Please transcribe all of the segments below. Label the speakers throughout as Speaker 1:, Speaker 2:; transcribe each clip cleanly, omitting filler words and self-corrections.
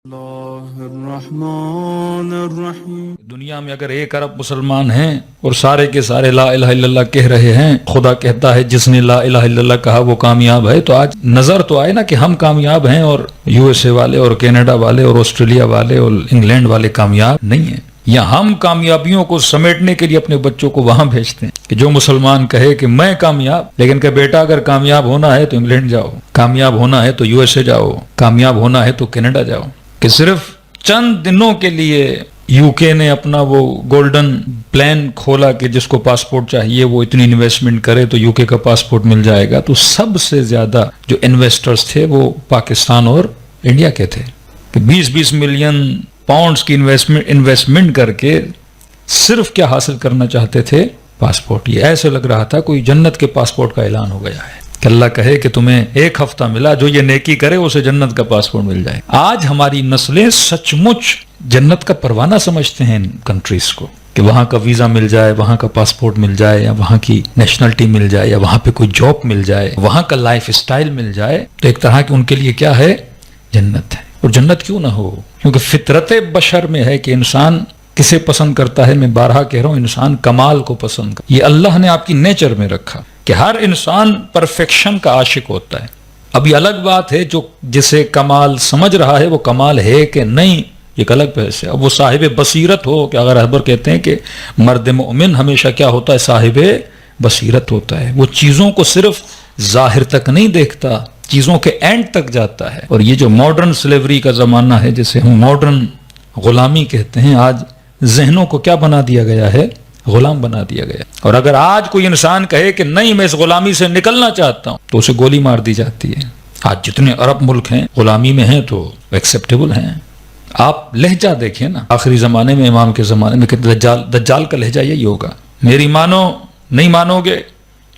Speaker 1: اللہ الرحمن الرحیم۔
Speaker 2: دنیا میں اگر 1 ارب مسلمان ہیں اور سارے کے سارے لا الہ الا اللہ کہہ رہے ہیں، خدا کہتا ہے جس نے لا الہ الا اللہ کہا وہ کامیاب ہے، تو آج نظر تو آئے نا کہ ہم کامیاب ہیں اور یو ایس اے والے اور کینیڈا والے اور آسٹریلیا والے اور انگلینڈ والے کامیاب نہیں ہیں۔ یا ہم کامیابیوں کو سمیٹنے کے لیے اپنے بچوں کو وہاں بھیجتے ہیں کہ جو مسلمان کہے کہ میں کامیاب، لیکن کہ بیٹا اگر کامیاب ہونا ہے تو انگلینڈ جاؤ، کامیاب ہونا ہے تو یو ایس اے جاؤ، کامیاب ہونا ہے تو کینیڈا جاؤ۔ کہ صرف چند دنوں کے لیے یو کے نے اپنا وہ گولڈن پلان کھولا کہ جس کو پاسپورٹ چاہیے وہ اتنی انویسٹمنٹ کرے تو یو کے کا پاسپورٹ مل جائے گا، تو سب سے زیادہ جو انویسٹرز تھے وہ پاکستان اور انڈیا کے تھے کہ 20 ملین پاؤنڈز کی انویسٹمنٹ کر کے صرف کیا حاصل کرنا چاہتے تھے؟ پاسپورٹ۔ یہ ایسے لگ رہا تھا کوئی جنت کے پاسپورٹ کا اعلان ہو گیا ہے کہ اللہ کہے کہ تمہیں 1 ہفتہ ملا، جو یہ نیکی کرے اسے جنت کا پاسپورٹ مل جائے۔ آج ہماری نسلیں سچ مچ جنت کا پروانہ سمجھتے ہیں ان کنٹریز کو کہ وہاں کا ویزا مل جائے، وہاں کا پاسپورٹ مل جائے، یا وہاں کی نیشنلٹی مل جائے، یا وہاں پہ کوئی جاب مل جائے، وہاں کا لائف اسٹائل مل جائے، تو ایک طرح کی ان کے لیے کیا ہے؟ جنت ہے۔ اور جنت کیوں نہ ہو؟ کیونکہ فطرت بشر میں ہے کہ انسان کسے پسند کرتا ہے؟ میں بارہا کہہ رہا ہوں، انسان کمال کو پسند کرتا ہے۔ یہ اللہ نے آپ کی نیچر میں رکھا کہ ہر انسان پرفیکشن کا عاشق ہوتا ہے۔ اب یہ الگ بات ہے جو جسے کمال سمجھ رہا ہے وہ کمال ہے کہ نہیں، ایک الگ بحث ہے۔ اب وہ صاحب بصیرت ہو کہ اگر رہبر کہتے ہیں کہ مرد مومن ہمیشہ کیا ہوتا ہے؟ صاحب بصیرت ہوتا ہے۔ وہ چیزوں کو صرف ظاہر تک نہیں دیکھتا، چیزوں کے اینڈ تک جاتا ہے۔ اور یہ جو ماڈرن سلیوری کا زمانہ ہے، جسے ہم ماڈرن غلامی کہتے ہیں، آج ذہنوں کو کیا بنا دیا گیا ہے؟ غلام بنا دیا گیا۔ اور اگر آج کوئی انسان کہے کہ نہیں میں اس غلامی سے نکلنا چاہتا ہوں تو اسے گولی مار دی جاتی ہے۔ آج جتنے عرب ملک ہیں غلامی میں ہیں تو ایکسیپٹیبل ہیں۔ آپ لہجہ دیکھیں نا، آخری زمانے میں امام کے زمانے میں کہ دجال کا لہجہ یہی ہوگا، میری مانو، نہیں مانو گے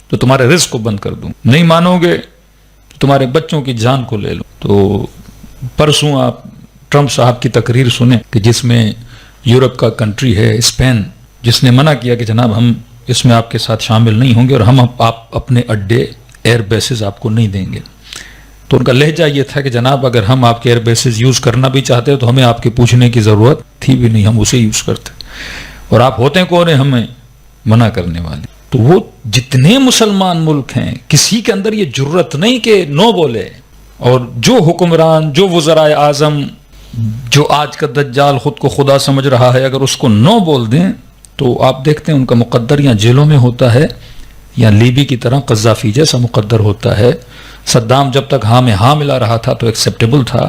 Speaker 2: تو تمہارے رزق کو بند کر دوں، نہیں مانو گے تو تمہارے بچوں کی جان کو لے لوں۔ تو پرسوں آپ ٹرمپ صاحب کی تقریر سنیں کہ جس میں یورپ کا کنٹری ہے اسپین، جس نے منع کیا کہ جناب ہم اس میں آپ کے ساتھ شامل نہیں ہوں گے اور ہم آپ اپنے اڈے ایئر بیسز آپ کو نہیں دیں گے۔ تو ان کا لہجہ یہ تھا کہ جناب اگر ہم آپ کے ایئر بیسز یوز کرنا بھی چاہتے تو ہمیں آپ کے پوچھنے کی ضرورت تھی بھی نہیں، ہم اسے یوز کرتے، اور آپ ہوتے کون ہیں ہمیں منع کرنے والے۔ تو وہ جتنے مسلمان ملک ہیں کسی کے اندر یہ جرت نہیں کہ نو بولے، اور جو حکمران، جو وزرائے اعظم، جو آج کا دجال خود کو خدا سمجھ رہا ہے، اگر اس کو نو بول دیں تو آپ دیکھتے ہیں ان کا مقدر یا جیلوں میں ہوتا ہے یا لیبی کی طرح قذافی جیسا مقدر ہوتا ہے۔ صدام جب تک ہاں میں ہاں ملا رہا تھا تو ایکسیپٹیبل تھا،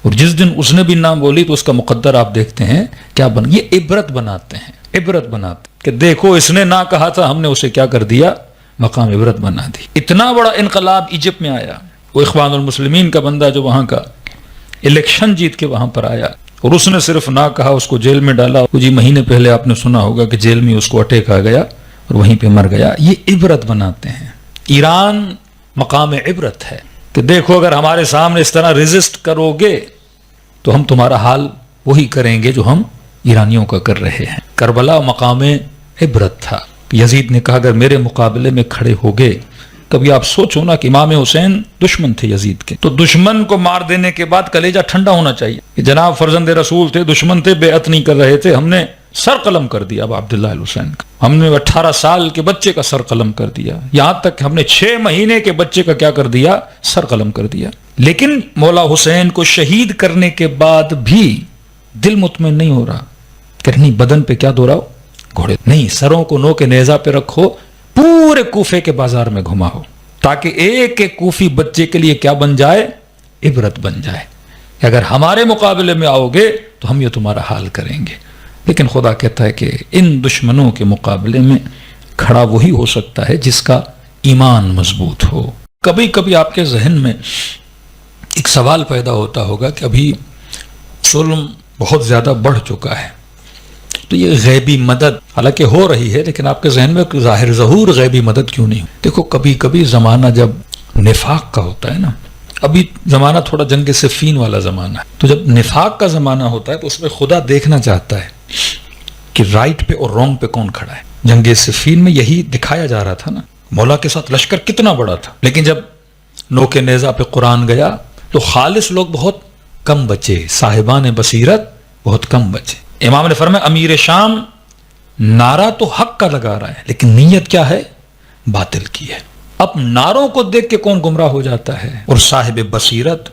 Speaker 2: اور جس دن اس نے بھی نہ بولی تو اس کا مقدر آپ دیکھتے ہیں کیا بن۔ یہ عبرت بناتے ہیں، عبرت بناتے ہیں کہ دیکھو اس نے نہ کہا تھا، ہم نے اسے کیا کر دیا؟ مقام عبرت بنا دی۔ اتنا بڑا انقلاب ایجپٹ میں آیا، وہ اخوان المسلمین کا بندہ جو وہاں کا الیکشن جیت کے وہاں پر آیا، اور اس نے صرف نہ کہا، اس کو جیل میں ڈالا۔ جی مہینے پہلے آپ نے سنا ہوگا کہ جیل میں اس کو اٹیک آ گیا اور وہیں پہ مر گیا۔ یہ عبرت بناتے ہیں۔ ایران مقام عبرت ہے کہ دیکھو اگر ہمارے سامنے اس طرح ریزسٹ کرو گے تو ہم تمہارا حال وہی کریں گے جو ہم ایرانیوں کا کر رہے ہیں۔ کربلا مقام عبرت تھا۔ یزید نے کہا اگر میرے مقابلے میں کھڑے ہوگے، کبھی آپ سوچو نا کہ امام حسین دشمن تھے یزید کے، تو دشمن کو مار دینے کے بعد کلیجہ ٹھنڈا ہونا چاہیے کہ جناب فرزند رسول تھے، دشمن تھے، بیعت نہیں کر رہے تھے، ہم نے سر قلم کر دیا اب عبداللہ الحسین کا، ہم نے 18 سال کے بچے کا سر قلم کر دیا، یہاں تک کہ ہم نے 6 مہینے کے بچے کا کیا کر دیا؟ سر قلم کر دیا۔ لیکن مولا حسین کو شہید کرنے کے بعد بھی دل مطمئن نہیں ہو رہا کہ نہیں بدن پہ کیا دوڑاؤ؟ گھوڑے نہیں، سروں کو نو کے نیزہ پہ رکھو، پورے کوفے کے بازار میں گھماؤ، تاکہ ایک ایک کوفی بچے کے لیے کیا بن جائے؟ عبرت بن جائے کہ اگر ہمارے مقابلے میں آؤ گے تو ہم یہ تمہارا حال کریں گے۔ لیکن خدا کہتا ہے کہ ان دشمنوں کے مقابلے میں کھڑا وہی ہو سکتا ہے جس کا ایمان مضبوط ہو۔ کبھی کبھی آپ کے ذہن میں ایک سوال پیدا ہوتا ہوگا کہ ابھی ظلم بہت زیادہ بڑھ چکا ہے، تو یہ غیبی مدد حالانکہ ہو رہی ہے، لیکن آپ کے ذہن میں ظاہر ظہور غیبی مدد کیوں نہیں ہو؟ دیکھو کبھی کبھی زمانہ جب نفاق کا ہوتا ہے نا، ابھی زمانہ تھوڑا جنگ صفین والا زمانہ ہے، تو جب نفاق کا زمانہ ہوتا ہے تو اس میں خدا دیکھنا چاہتا ہے کہ رائٹ پہ اور رونگ پہ کون کھڑا ہے۔ جنگ صفین میں یہی دکھایا جا رہا تھا نا، مولا کے ساتھ لشکر کتنا بڑا تھا، لیکن جب نو کے نیزہ پہ قرآن گیا تو خالص لوگ بہت کم بچے, صاحبان بصیرت بہت کم بچے. امام نے فرمایا امیر شام نعرہ تو حق کا لگا رہا ہے لیکن نیت کیا ہے؟ باطل کی ہے. اب نعروں کو دیکھ کے کون گمراہ ہو جاتا ہے اور صاحب بصیرت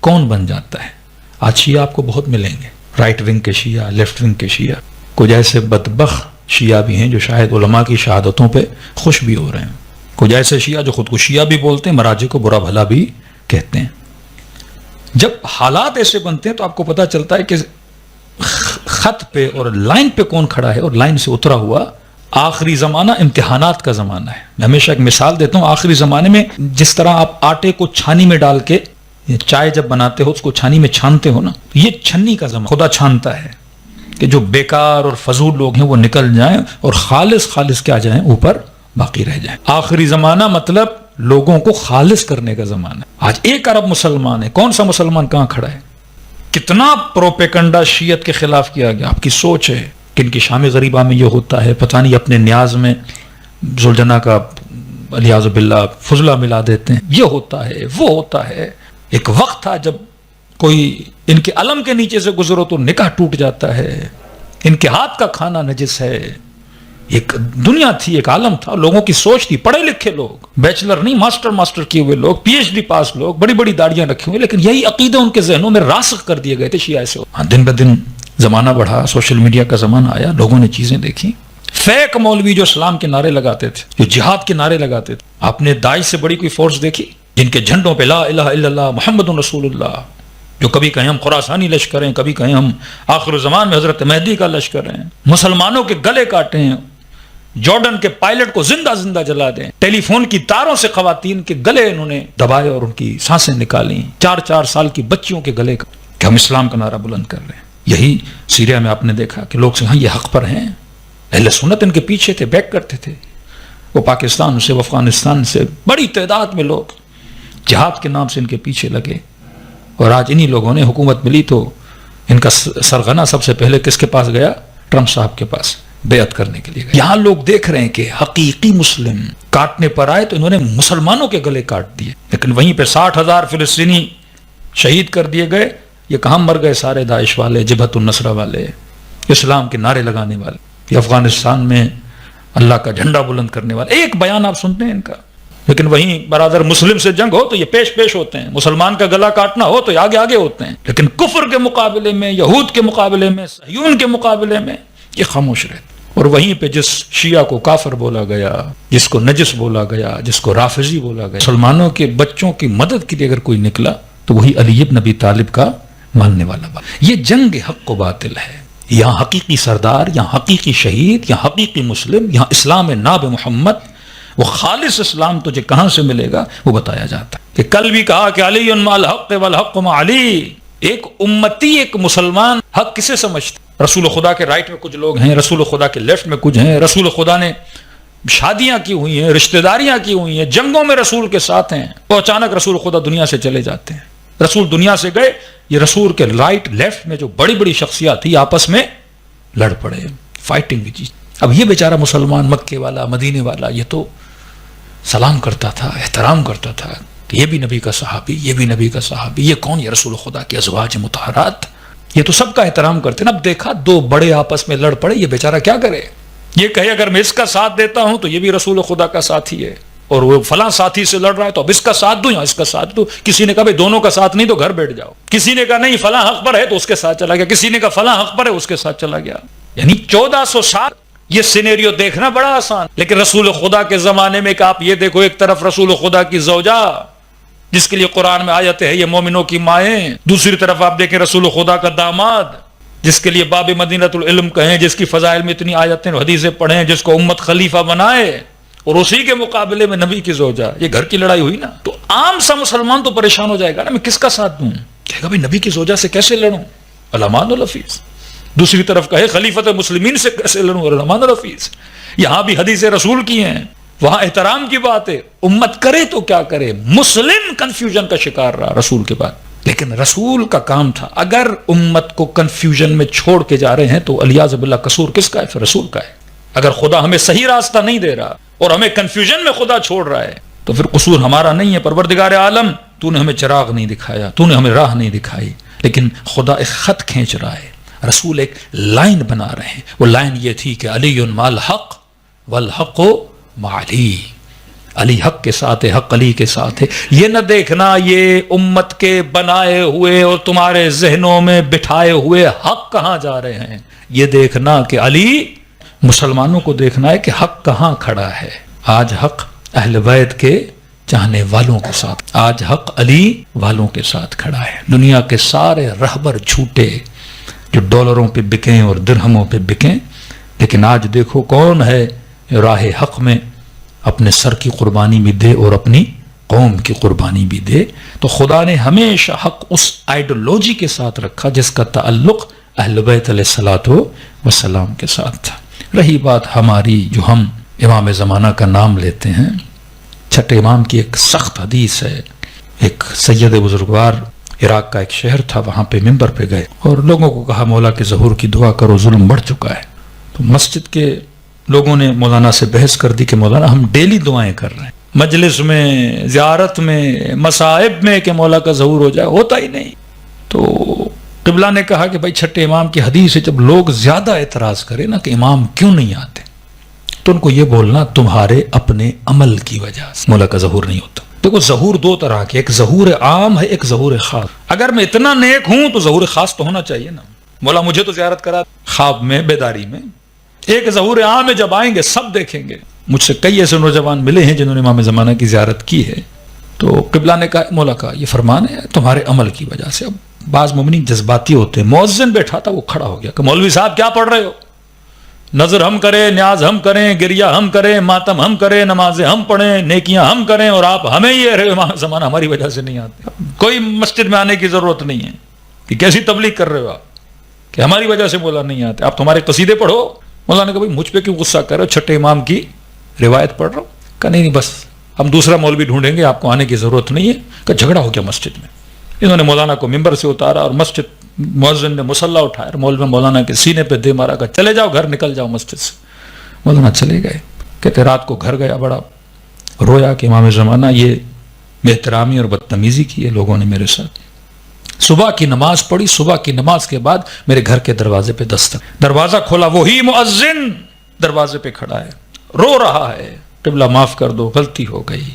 Speaker 2: کون بن جاتا ہے؟ آج شیعہ آپ کو بہت ملیں گے, رائٹ ونگ کے شیعہ, لیفٹ ونگ کے شیعہ. کچھ ایسے بدبخت شیعہ بھی ہیں جو شاید علماء کی شہادتوں پہ خوش بھی ہو رہے ہیں. کچھ ایسے شیعہ جو خود کو شیعہ بھی بولتے ہیں, مراجع کو برا بھلا بھی کہتے ہیں. جب حالات ایسے بنتے ہیں تو آپ کو پتا چلتا ہے کہ خط پہ اور لائن پہ کون کھڑا ہے اور لائن سے اترا ہوا. آخری زمانہ امتحانات کا زمانہ ہے. میں ہمیشہ ایک مثال دیتا ہوں, آخری زمانے میں جس طرح آپ آٹے کو چھانی میں ڈال کے چائے جب بناتے ہو اس کو چھانی میں چھانتے ہو نا, یہ چھنی کا زمانہ. خدا چھانتا ہے کہ جو بیکار اور فضول لوگ ہیں وہ نکل جائیں اور خالص کیا جائیں, اوپر باقی رہ جائیں. آخری زمانہ مطلب لوگوں کو خالص کرنے کا زمانہ. آج 1 ارب مسلمان ہے, کون سا مسلمان کہاں کھڑا ہے؟ کتنا پروپیگنڈا شیعت کے خلاف کیا گیا. آپ کی سوچ ہے کہ ان کی شام غریبہ میں یہ ہوتا ہے, پتہ نہیں اپنے نیاز میں ذوالجنہ کا الیاذ باللہ فضلہ ملا دیتے ہیں, یہ ہوتا ہے وہ ہوتا ہے. ایک وقت تھا جب کوئی ان کے علم کے نیچے سے گزرو تو نکاح ٹوٹ جاتا ہے, ان کے ہاتھ کا کھانا نجس ہے. ایک دنیا تھی, ایک عالم تھا, لوگوں کی سوچ تھی, پڑھے لکھے لوگ, بیچلر نہیں ماسٹر کیے ہوئے لوگ, پی ایچ ڈی پاس لوگ, بڑی بڑی داڑیاں رکھی ہوئی, لیکن یہی عقیدے ان کے ذہنوں میں راسخ کر دیے گئے تھے شیعہ سے. دن بہ دن زمانہ بڑھا, سوشل میڈیا کا زمانہ آیا, لوگوں نے چیزیں دیکھی. فیک مولوی جو اسلام کے نعرے لگاتے تھے, جو جہاد کے نعرے لگاتے تھے, آپ نے داعش سے بڑی کوئی فورس دیکھی جن کے جھنڈوں پہ لا الہ الا اللہ محمد رسول اللہ, جو کبھی کہیں ہم خراسانی لشکر ہیں, کبھی کہیں ہم آخر زمان میں حضرت مہدی کا لشکر ہیں, مسلمانوں کے گلے کاٹے ہیں, جارڈن کے پائلٹ کو زندہ جلا دیں, ٹیلی فون کی تاروں سے خواتین کے گلے انہوں نے دبائے اور ان کی سانسیں نکالیں, 4 سال کی بچیوں کے گلے کہ ہم اسلام کا نعرہ بلند کر رہے ہیں. یہی سیریا میں آپ نے دیکھا کہ لوگ سے ہاں یہ حق پر ہیں, اہل سنت ان کے پیچھے تھے, بیک کرتے تھے. وہ پاکستان سے, افغانستان سے بڑی تعداد میں لوگ جہاد کے نام سے ان کے پیچھے لگے, اور آج انہی لوگوں نے حکومت ملی تو ان کا سرغنہ سب سے پہلے کس کے پاس گیا؟ ٹرمپ صاحب کے پاس بیعت کرنے کے لیے. یہاں لوگ دیکھ رہے ہیں کہ حقیقی مسلم کاٹنے پر آئے تو انہوں نے مسلمانوں کے گلے کاٹ دیے, لیکن وہیں پہ 60,000 فلسطینی شہید کر دیے گئے. یہ کہاں مر گئے سارے داعش والے, جبہت النصرہ والے, اسلام کے نعرے لگانے والے, یہ افغانستان میں اللہ کا جھنڈا بلند کرنے والے. ایک بیان آپ سنتے ہیں ان کا, لیکن وہیں برادر مسلم سے جنگ ہو تو یہ پیش ہوتے ہیں, مسلمان کا گلا کاٹنا ہو تو یہ آگے ہوتے ہیں, لیکن کفر کے مقابلے میں, یہود کے مقابلے میں, صہیون کے مقابلے میں یہ خاموش رہتے. اور وہیں پہ جس شیعہ کو کافر بولا گیا, جس کو نجس بولا گیا, جس کو رافضی بولا گیا, مسلمانوں کے بچوں کی مدد کے لیے اگر کوئی نکلا تو وہی علی بن ابی طالب کا ماننے والا بات. یہ جنگ حق و باطل ہے. یہاں حقیقی سردار, یہاں حقیقی شہید, یہاں حقیقی مسلم, یہاں اسلام ناب محمد, وہ خالص اسلام تجھے کہاں سے ملے گا وہ بتایا جاتا ہے. کہ کل بھی کہا کہ علی مع الحق والحق مع علی. ایک امتی, ایک مسلمان حق کسے سمجھتے؟ رسول خدا کے رائٹ میں کچھ لوگ ہیں, رسول خدا کے لیفٹ میں کچھ ہیں. رسول خدا نے شادیاں کی ہوئی ہیں, رشتہ داریاں کی ہوئی ہیں, جنگوں میں رسول کے ساتھ ہیں, تو اچانک رسول خدا دنیا سے چلے جاتے ہیں. رسول دنیا سے گئے, یہ رسول کے رائٹ لیفٹ میں جو بڑی بڑی شخصیات تھی آپس میں لڑ پڑے, فائٹنگ کی چیز. اب یہ بیچارہ مسلمان مکے والا, مدینے والا, یہ تو سلام کرتا تھا, احترام کرتا تھا کہ یہ بھی نبی کا صحابی, یہ بھی نبی کا صحابی. یہ کون؟ یہ رسول خدا کے ازواج مطہرات, یہ تو سب کا احترام کرتے ہیں. اب دیکھا 2 بڑے آپس میں لڑ پڑے, یہ بیچارہ کیا کرے؟ یہ کہے اگر میں اس کا ساتھ دیتا ہوں تو یہ بھی رسول خدا کا ساتھی ہے, اور وہ فلاں ساتھی سے لڑ رہا ہے تو اب اس کا ساتھ دوں یا اس کا ساتھ دوں. کسی نے کہا بھائی دونوں کا ساتھ نہیں تو گھر بیٹھ جاؤ. کسی نے کہا نہیں فلاں حق پر ہے تو اس کے ساتھ چلا گیا. کسی نے کہا فلاں حق پر ہے, اس کے ساتھ چلا گیا. یعنی 1407 یہ سینیریو دیکھنا بڑا آسان, لیکن رسول خدا کے زمانے میں کہ آپ یہ دیکھو, ایک طرف رسول خدا کی زوجہ جس کے لیے قرآن میں آیت ہے یہ مومنوں کی مائیں, دوسری طرف آپ دیکھیں رسول خدا کا داماد جس کے لیے باب مدینۃ العلم کہیں, جس کی فضائل میں اتنی آیتیں اور حدیثیں پڑھیں, جس کو امت خلیفہ بنائے, اور اسی کے مقابلے میں نبی کی زوجہ. یہ گھر کی لڑائی ہوئی نا, تو عام سا مسلمان تو پریشان ہو جائے گا نا, میں کس کا ساتھ دوں؟ کہے گا بھائی نبی کی زوجہ سے کیسے لڑوں؟ الامان الحفیظ. دوسری طرف کہے خلیفۃ مسلمین سے کیسے لڑوں؟ الامان الحفیظ. یہاں بھی حدیث رسول کی ہیں, وہاں احترام کی بات ہے. امت کرے تو کیا کرے؟ مسلم کنفیوژن کا شکار رہا رسول کے بعد, لیکن رسول کا کام تھا اگر امت کو کنفیوژن میں چھوڑ کے جا رہے ہیں تو الیاذ باللہ قصور کس کا ہے؟ پھر رسول کا ہے. اگر خدا ہمیں صحیح راستہ نہیں دے رہا اور ہمیں کنفیوژن میں خدا چھوڑ رہا ہے تو پھر قصور ہمارا نہیں ہے. پروردگار عالم تو نے ہمیں چراغ نہیں دکھایا, تو نے ہمیں راہ نہیں دکھائی, لیکن خدا ایک خط کھینچ رہا ہے، رسول ایک لائن بنا رہے ہیں. وہ لائن یہ تھی کہ علی مع الحق والحق مع علی، علی حق کے ساتھ ہے، حق علی کے ساتھ ہے. یہ نہ دیکھنا یہ امت کے بنائے ہوئے اور تمہارے ذہنوں میں بٹھائے ہوئے حق کہاں جا رہے ہیں، یہ دیکھنا کہ علی، مسلمانوں کو دیکھنا ہے کہ حق کہاں کھڑا ہے. آج حق اہل بیت کے چاہنے والوں کے ساتھ، آج حق علی والوں کے ساتھ کھڑا ہے. دنیا کے سارے رہبر جھوٹے جو ڈالروں پہ بکیں اور درہموں پہ بکیں، لیکن آج دیکھو کون ہے راہ حق میں اپنے سر کی قربانی بھی دے اور اپنی قوم کی قربانی بھی دے. تو خدا نے ہمیشہ حق اس آئیڈیالوجی کے ساتھ رکھا جس کا تعلق اہل بیت علیہ الصلوۃ والسلام کے ساتھ تھا. رہی بات ہماری جو ہم امام زمانہ کا نام لیتے ہیں، چھٹے امام کی ایک سخت حدیث ہے. ایک سید بزرگوار عراق کا ایک شہر تھا، وہاں پہ ممبر پہ گئے اور لوگوں کو کہا مولا کے ظہور کی دعا کرو، ظلم بڑھ چکا ہے. تو مسجد کے لوگوں نے مولانا سے بحث کر دی کہ مولانا ہم ڈیلی دعائیں کر رہے ہیں، مجلس میں، زیارت میں، مصائب میں کہ مولا کا ظہور ہو جائے، ہوتا ہی نہیں. تو قبلہ نے کہا کہ بھائی چھٹے امام کی حدیث ہے، جب لوگ زیادہ اعتراض کریں نا کہ امام کیوں نہیں آتے، تو ان کو یہ بولنا تمہارے اپنے عمل کی وجہ سے مولا کا ظہور نہیں ہوتا. دیکھو ظہور دو طرح کے، ایک ظہور عام ہے، ایک ظہور خاص. اگر میں اتنا نیک ہوں تو ظہور خاص تو ہونا چاہیے نا. مولا مجھے تو زیارت کرا خواب میں، بیداری میں. ایک ظہور عام ہے، جب آئیں گے سب دیکھیں گے. مجھ سے کئی ایسے نوجوان ملے ہیں جنہوں نے امام زمانہ کی زیارت کی ہے. تو قبلہ نے کہا مولا کا یہ فرمان ہے تمہارے عمل کی وجہ سے. اب بعض مومنین جذباتی ہوتے ہیں. مؤذن بیٹھا تھا، وہ کھڑا ہو گیا کہ مولوی صاحب کیا پڑھ رہے ہو؟ نظر ہم کریں، نیاز ہم کریں، گریہ ہم کریں، ماتم ہم کریں، نمازیں ہم پڑھیں، نیکیاں ہم کریں، اور آپ ہمیں یہ رہے امام زمانہ ہماری وجہ سے نہیں آتے. کوئی مسجد میں آنے کی ضرورت نہیں ہے کہ کیسی تبلیغ کر رہے ہو آپ کہ ہماری وجہ سے مولا نہیں آتے، آپ تمہارے قصیدے پڑھو. مولا نے کہا بھائی مجھ پہ کیوں غصہ کر رہے ہو، چھٹے امام کی روایت پڑھ رہا ہوں. کہا نہیں بس ہم دوسرا مولوی ڈھونڈیں گے، آپ کو آنے کی ضرورت نہیں ہے. کہ جھگڑا ہو گیا مسجد میں. انہوں نے مولانا کو ممبر سے اتارا اور مسجد مؤذن نے مصلی اٹھایا، مولوی مولانا کے سینے پہ دے مارا. کہ چلے جاؤ گھر، نکل جاؤ مسجد سے. مولانا چلے گئے. کہتے رات کو گھر گیا، بڑا رویا کہ امام زمانہ یہ بے احترامی اور بدتمیزی کی ہے لوگوں نے میرے ساتھ. صبح کی نماز پڑھی، صبح کی نماز کے بعد میرے گھر کے دروازے پہ دستک، دروازہ کھولا، وہی مؤذن دروازے پہ کھڑا ہے، رو رہا ہے. قبلہ معاف کر دو، غلطی ہو گئی،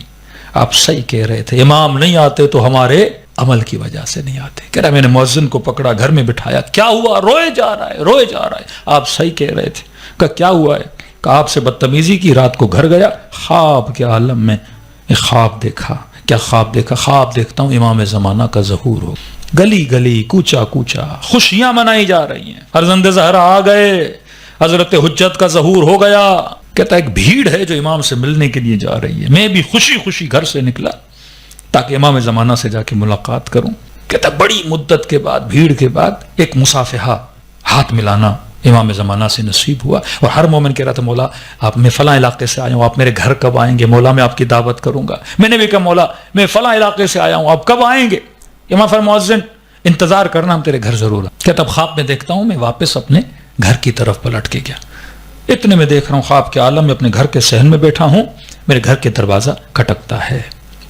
Speaker 2: آپ صحیح کہہ رہے تھے، امام نہیں آتے تو ہمارے عمل کی وجہ سے نہیں آتے. کہہ رہا میں نے مؤذن کو پکڑا، گھر میں بٹھایا، کیا ہوا؟ روئے جا رہا ہے، روئے جا رہا ہے. آپ صحیح کہہ رہے تھے. کہا کیا ہوا ہے؟ کہا آپ سے بدتمیزی کی، رات کو گھر گیا، خواب کے عالم میں ایک خواب دیکھا. کیا خواب دیکھا؟ خواب دیکھتا ہوں امام زمانہ کا ظہور ہو، گلی گلی، کوچا کوچا خوشیاں منائی جا رہی ہیں، فرزند زہرا آ گئے، حضرت حجت کا ظہور ہو گیا. کہتا ایک بھیڑ ہے جو امام سے ملنے کے لیے جا رہی ہے. میں بھی خوشی خوشی گھر سے نکلا تاکہ امام زمانہ سے جا کے ملاقات کروں. کہتا بڑی مدت کے بعد، بھیڑ کے بعد ایک مصافحہ، ہاتھ ملانا امام زمانہ سے نصیب ہوا. اور ہر مومن کہہ رہا تھا مولا آپ، میں فلاں علاقے سے آیا ہوں، آپ میرے گھر کب آئیں گے؟ مولا میں آپ کی دعوت کروں گا. میں نے بھی کہا مولا میں فلاں علاقے سے آیا ہوں، آپ کب آئیں گے؟ امام فرمایا مؤذن انتظار کرنا، ہم تیرے گھر ضرور آئیں. کہتا اب خواب میں دیکھتا ہوں میں واپس اپنے گھر کی طرف پلٹ کے گیا. اتنے میں دیکھ رہا ہوں خواب کے عالم میں اپنے گھر کے صحن میں بیٹھا ہوں، میرے گھر کے دروازہ کھٹکتا ہے.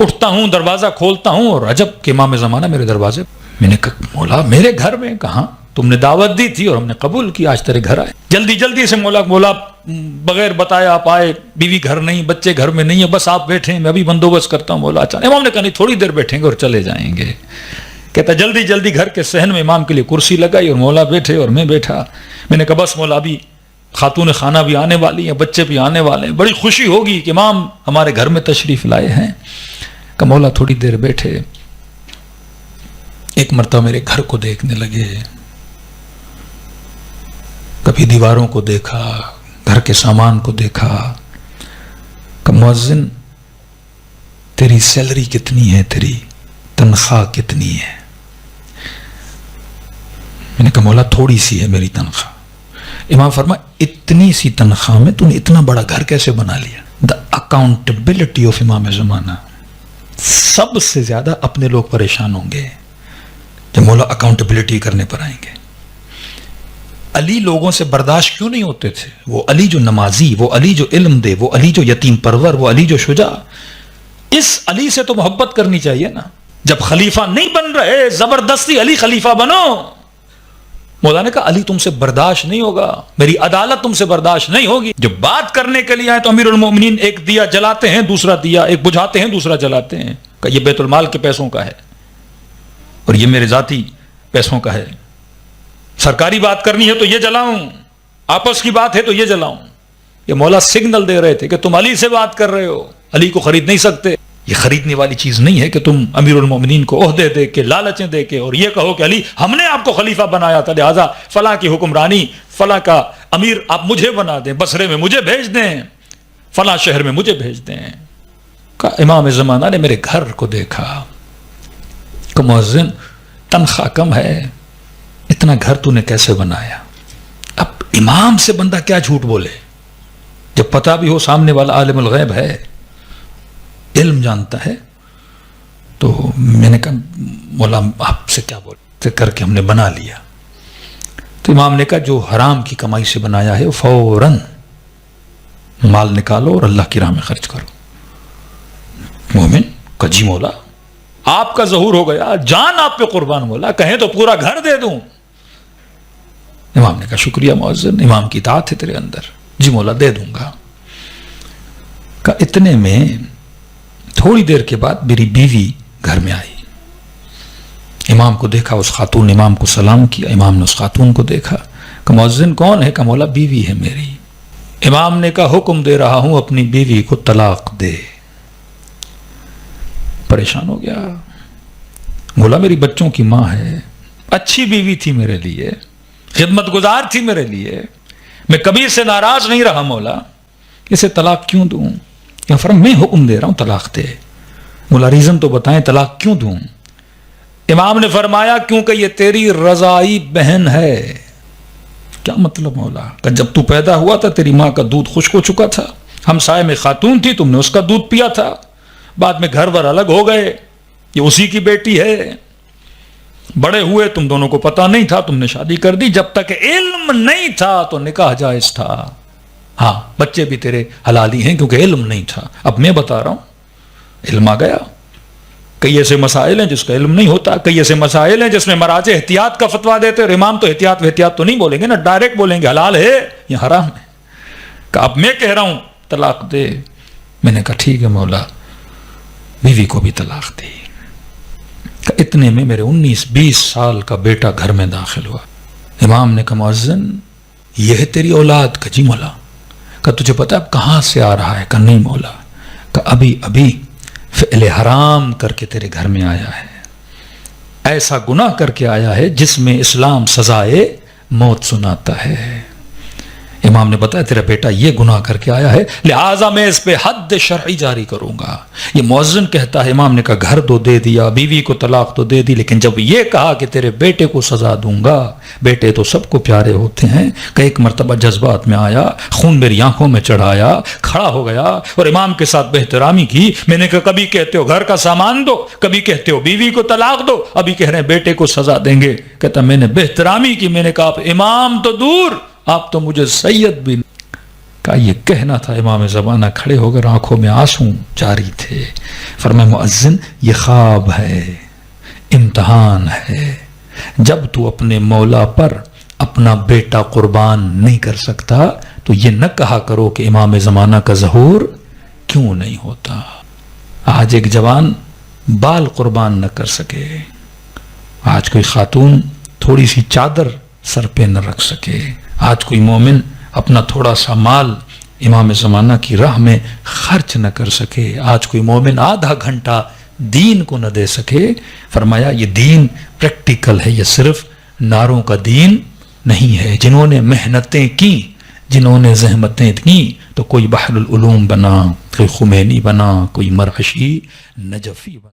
Speaker 2: اٹھتا ہوں، دروازہ کھولتا ہوں اور عجب کہ امام زمانہ میرے دروازے. میں نے کہا مولا میرے گھر میں؟ کہاں، تم نے دعوت دی تھی اور ہم نے قبول کی، آج تیرے گھر آئے. جلدی جلدی سے مولا بغیر بتائے آپ آئے، بیوی گھر نہیں، بچے گھر میں نہیں ہے، بس آپ بیٹھیں، میں ابھی بندوبست کرتا ہوں. مولا اچانک امام نے کہا نہیں تھوڑی دیر بیٹھیں گے اور چلے جائیں گے. کہتا جلدی جلدی گھر کے صحن میں امام کے لیے کرسی لگائی اور مولا بیٹھے اور میں بیٹھا. میں نے کہا بس مولا ابھی خاتون خانہ بھی آنے والی ہیں، بچے بھی آنے والے ہیں، بڑی خوشی ہوگی کہ امام ہمارے گھر میں تشریف لائے ہیں. کہ مولا تھوڑی دیر بیٹھے. ایک مرتبہ میرے گھر کو دیکھنے لگے، کبھی دیواروں کو دیکھا، گھر کے سامان کو دیکھا. کہ مؤذن تیری سیلری کتنی ہے، تیری تنخواہ کتنی ہے؟ میں نے کہا مولا تھوڑی سی ہے میری تنخواہ. امام فرمایا اتنی سی تنخواہ میں تو نے اتنا بڑا گھر کیسے بنا لیا؟ دا اکاؤنٹیبلٹی آف امام زمانہ. سب سے زیادہ اپنے لوگ پریشان ہوں گے جب مولا اکاؤنٹیبلٹی کرنے پر آئیں گے. علی لوگوں سے برداشت کیوں نہیں ہوتے تھے؟ وہ علی جو نمازی، وہ علی جو علم دے، وہ علی جو یتیم پرور، وہ علی جو شجاع. اس علی سے تو محبت کرنی چاہیے نا. جب خلیفہ نہیں بن رہے زبردستی علی خلیفہ بنو. مولا نے کہا علی تم سے برداشت نہیں ہوگا, میری عدالت تم سے برداشت نہیں ہوگی. جب بات کرنے کے لیے آئے تو امیر المومنین ایک دیا جلاتے ہیں, دوسرا دیا ایک بجھاتے ہیں, دوسرا جلاتے ہیں. کہ یہ بیت المال کے پیسوں کا ہے اور یہ میرے ذاتی پیسوں کا ہے. سرکاری بات کرنی ہے تو یہ جلاؤں, آپس کی بات ہے تو یہ جلاؤں. یہ مولا سگنل دے رہے تھے کہ تم علی سے بات کر رہے ہو, علی کو خرید نہیں سکتے. یہ خریدنے والی چیز نہیں ہے کہ تم امیر المومنین کو عہدے دے کے, لالچیں دے کے اور یہ کہو کہ علی ہم نے آپ کو خلیفہ بنایا تھا, لہذا فلاں کی حکمرانی, فلاں کا امیر آپ مجھے بنا دیں, بصرے میں مجھے بھیج دیں, فلاں شہر میں مجھے بھیج دیں. کہ امام زمانہ نے میرے گھر کو دیکھا کہ مؤذن تنخواہ کم ہے, اتنا گھر تو نے کیسے بنایا؟ اب امام سے بندہ کیا جھوٹ بولے جب پتہ بھی ہو سامنے والا عالم الغیب ہے, علم جانتا ہے. تو میں نے کہا مولا آپ سے کیا بولتے کر کے ہم نے بنا لیا. تو امام نے کہا جو حرام کی کمائی سے بنایا ہے فوراً مال نکالو اور اللہ کی راہ میں خرچ کرو. مومن کہ جی مولا آپ کا ظہور ہو گیا, جان آپ پہ قربان, مولا کہیں تو پورا گھر دے دوں. امام نے کہا شکریہ مؤذن, امام کی اطاعت ہے تیرے اندر, جی مولا دے دوں گا. کہ اتنے میں تھوڑی دیر کے بعد میری بیوی گھر میں آئی. امام کو دیکھا, اس خاتون نے امام کو سلام کیا, امام نے اس خاتون کو دیکھا. کہ مؤذن کون ہے؟ کہ مولا بیوی ہے میری. امام نے کہا حکم دے رہا ہوں اپنی بیوی کو طلاق دے. پریشان ہو گیا, مولا میری بچوں کی ماں ہے, اچھی بیوی تھی میرے لیے, خدمت گزار تھی میرے لیے, میں کبھی سے ناراض نہیں رہا, مولا اسے طلاق کیوں دوں؟ یا فرم میں حکم دے رہا ہوں طلاق دے. مولا ریزن تو بتائیں طلاق کیوں دوں؟ امام نے فرمایا کیونکہ یہ تیری رضائی بہن ہے. کیا مطلب مولا؟ کہ جب تو پیدا ہوا تھا تیری ماں کا دودھ خشک ہو چکا تھا, ہمسائے میں خاتون تھی, تم نے اس کا دودھ پیا تھا, بعد میں گھر ور الگ ہو گئے, یہ اسی کی بیٹی ہے. بڑے ہوئے تم دونوں کو پتا نہیں تھا, تم نے شادی کر دی. جب تک علم نہیں تھا تو نکاح جائز تھا. ہاں بچے بھی تیرے حلالی ہیں کیونکہ علم نہیں تھا. اب میں بتا رہا ہوں علم آ گیا. کئی ایسے مسائل ہیں جس کا علم نہیں ہوتا, کئی ایسے مسائل ہیں جس میں مراجع احتیاط کا فتویٰ دیتے, اور امام تو احتیاط تو نہیں بولیں گے نا, ڈائریکٹ بولیں گے حلال ہے یا حرام ہے. کہ اب میں کہہ رہا ہوں طلاق دے. میں نے کہا ٹھیک ہے مولا. بیوی کو بھی طلاق دی. کہ اتنے میں میرے 19-20 سال کا بیٹا گھر میں داخل ہوا. امام نے کہا مؤذن یہ ہے تیری اولاد؟ کہ جی مولا. کہ تجھے پتا اب کہاں سے آ رہا ہے؟ کہ نہیں مولا. کہ ابھی فعل حرام کر کے تیرے گھر میں آیا ہے, ایسا گناہ کر کے آیا ہے جس میں اسلام سزائے موت سناتا ہے. امام نے بتایا تیرا بیٹا یہ گناہ کر کے آیا ہے, لہٰذا میں اس پہ حد شرعی جاری کروں گا. یہ مؤذن کہتا ہے امام نے کہا گھر تو دے دیا, بیوی کو طلاق تو دے دی, لیکن جب یہ کہا کہ تیرے بیٹے کو سزا دوں گا, بیٹے تو سب کو پیارے ہوتے ہیں, کہ ایک مرتبہ جذبات میں آیا, خون میری آنکھوں میں چڑھایا, کھڑا ہو گیا اور امام کے ساتھ بہترامی کی. میں نے کہا کبھی کہتے ہو گھر کا سامان دو, کبھی کہتے ہو بیوی کو طلاق دو, ابھی کہہ رہے ہیں بیٹے کو سزا دیں گے. کہتا میں نے بہترامی کی. میں نے کہا امام تو دور, آپ تو مجھے سید بھی. کہا یہ کہنا تھا. امام زمانہ کھڑے ہو کر آنکھوں میں آنسو جاری تھے. فرمایا مؤذن یہ خواب ہے, امتحان ہے. جب تو اپنے مولا پر اپنا بیٹا قربان نہیں کر سکتا تو یہ نہ کہا کرو کہ امام زمانہ کا ظہور کیوں نہیں ہوتا. آج ایک جوان بال قربان نہ کر سکے, آج کوئی خاتون تھوڑی سی چادر سر پہ نہ رکھ سکے, آج کوئی مومن اپنا تھوڑا سا مال امام زمانہ کی راہ میں خرچ نہ کر سکے, آج کوئی مومن آدھا گھنٹہ دین کو نہ دے سکے. فرمایا یہ دین پریکٹیکل ہے, یہ صرف نعروں کا دین نہیں ہے. جنہوں نے محنتیں کی, جنہوں نے زحمتیں کی, تو کوئی بحر العلوم بنا, کوئی خمینی بنا, کوئی مرعشی نجفی بنا.